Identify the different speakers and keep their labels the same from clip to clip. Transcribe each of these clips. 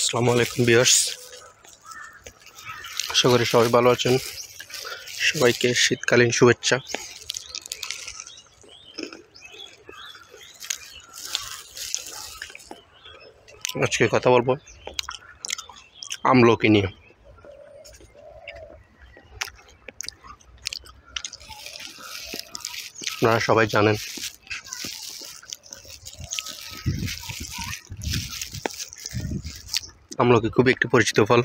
Speaker 1: আসসালামু আলাইকুম ভিউয়ার্স, আশা করি সবাই ভালো আছেন। সবাইকে শীতকালীন শুভেচ্ছা। আজকে কথা বলবো আমলকি নিয়ে। আপনারা সবাই জানেন আমলকি খুবই একটি পরিচিত ফল।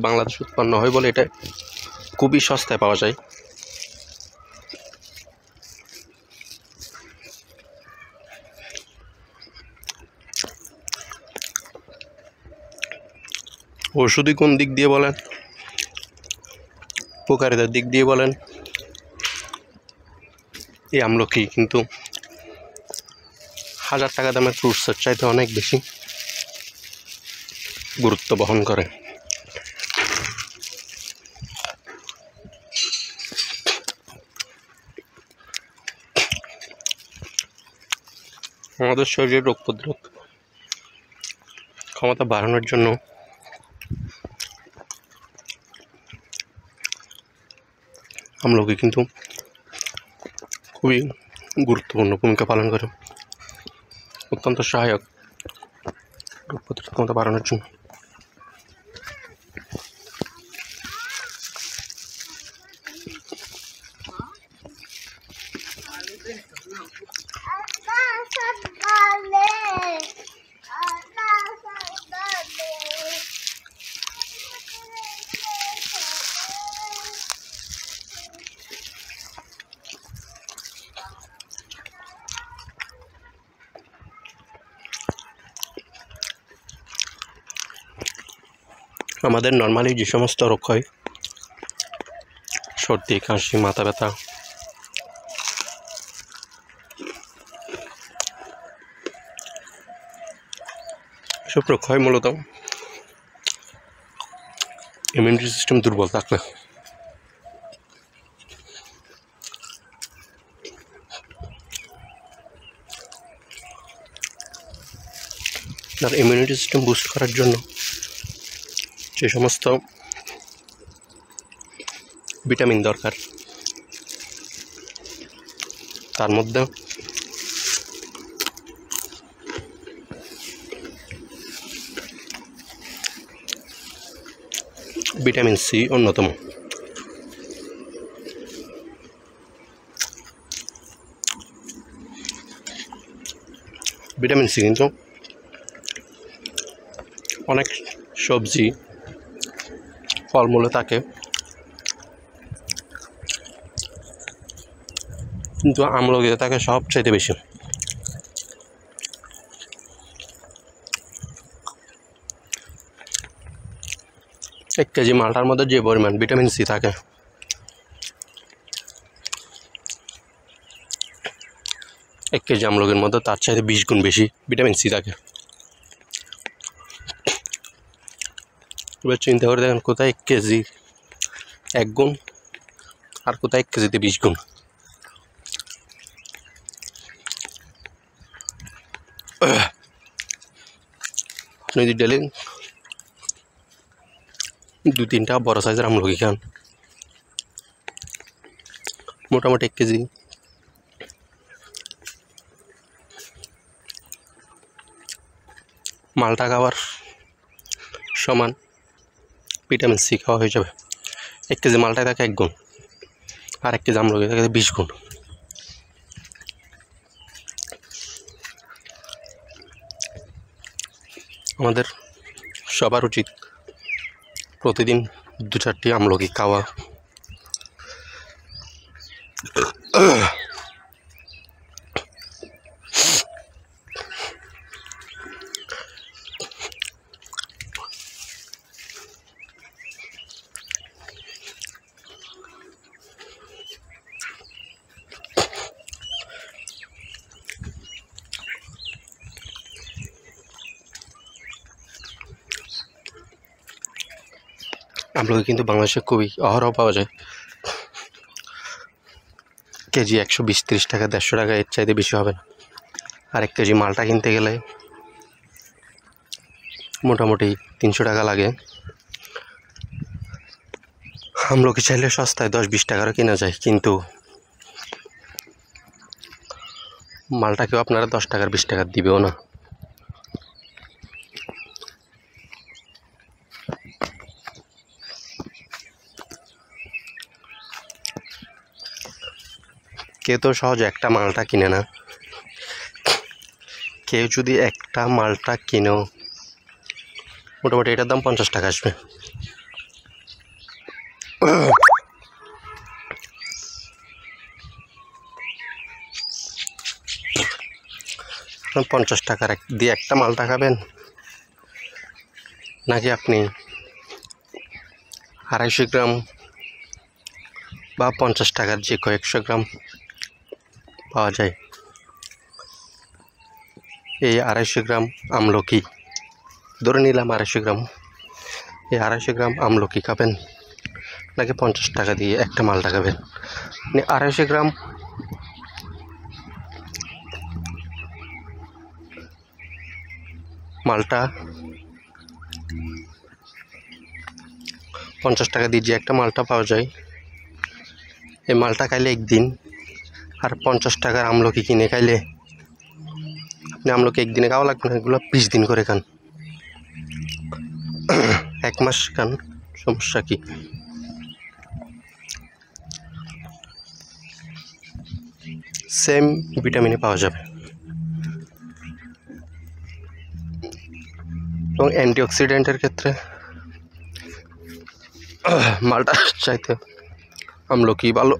Speaker 1: বাংলাদেশ উৎপন্ন হয় বলে এটা খুবই সস্তায় পাওয়া যায়। ঔষধি কোন দিক দিয়ে বলেন, উপকারিতার দিক দিয়ে বলেন, এই আমলকি কিন্তু হাজার টাকা দামের ফ্রুটসের চাইতে অনেক বেশি গুরুত্ব বহন করে। আমাদের শরীরের রোগ প্রতিরোধ ক্ষমতা বাড়ানোর জন্য আমলকি কিন্তু খুবই গুরুত্বপূর্ণ ভূমিকা পালন করে, অত্যন্ত সহায়ক রোগ প্রতিরোধ ক্ষমতা বাড়ানোর জন্য। আমাদের নর্মালি যে সমস্ত রোগ হয়, সর্দি, কাশি, মাথা ব্যথা, এসব রোগ হয় মূলত ইমিউনিটি সিস্টেম দুর্বল থাকলে। আর ইমিউনিটি সিস্টেম বুস্ট করার জন্য যে সমস্ত ভিটামিন দরকার, তার মধ্যে ভিটামিন সি অন্যতম। ভিটামিন সি কিন্তু অনেক সবজি ফলমূলে থাকে, কিন্তু আমলকিতে থাকে সবচাইতে বেশি। এক কেজি মালটার মধ্যে যে পরিমাণ ভিটামিন সি থাকে, এক কেজি আমলকির মধ্যে তার চাইতে 20 গুণ বেশি ভিটামিন সি থাকে। এবার চিন্তা করে দেখেন, কোথায় 1 কেজি 1 গুণ আর কোথায় 1 কেজিতে 20 গুণ। আপনি যদি ডেলি 2-3টা বড় সাইজের আমলকি খান, মোটামুটি 1 কেজি মালটা খাবার সমান ভিটামিন সি খাওয়া হয়ে যাবে। 1 কেজি মালটায় থাকে 1 গুণ, আর 1 কেজি আমলকি থাকে 20 গুণ। আমাদের সবার উচিত প্রতিদিন 2-4টি আমলকি খাওয়া। আমলকি কিন্তু বাংলাদেশে খুবই অহরহ পাওয়া যায়। কেজি 120-130 টাকা, 150 টাকা, এর চাইতে বেশি হবে না। আর 1 কেজি মালটা কিনতে গেলে মোটামুটি 300 টাকা লাগে। আমলকি চাইলে সস্তায় 10-20 টাকারও কেনা যায়, কিন্তু মালটা কেউ আপনারা 10 টাকার 20 টাকার দিবেও না। কেউ তো সহজে একটা মালটা কিনে না। কেউ যদি একটা মালটা কিনো, মোটামুটি এটার দাম 50 টাকা আসবে। 50 টাকার দিয়ে একটা মালটা খাবেন, নাকি আপনি 250 গ্রাম বা 50 টাকার যে কয়েকশো গ্রাম পাওয়া যায়, এই 250 গ্রাম আমলকি, ধরে নিলাম 250 গ্রাম, এই 250 গ্রাম আমলকি খাবেন, নাকি 50 টাকা দিয়ে একটা মালটা খাবেন? 250 গ্রাম মালটা 50 টাকা দিয়ে যে একটা মালটা পাওয়া যায়, এই মালটা খাইলে একদিন, আর 50 টাকার আমলকি কিনে খাইলে আপনি আমলকি একদিনে খাওয়া লাগবে না, এগুলো 20 দিন করে খান, 1 মাস খান, সমস্যা কি? সেম ভিটামিনে পাওয়া যাবে এবং অ্যান্টিঅক্সিডেন্টের ক্ষেত্রে মালটা চাইতে আমলকি ভালো।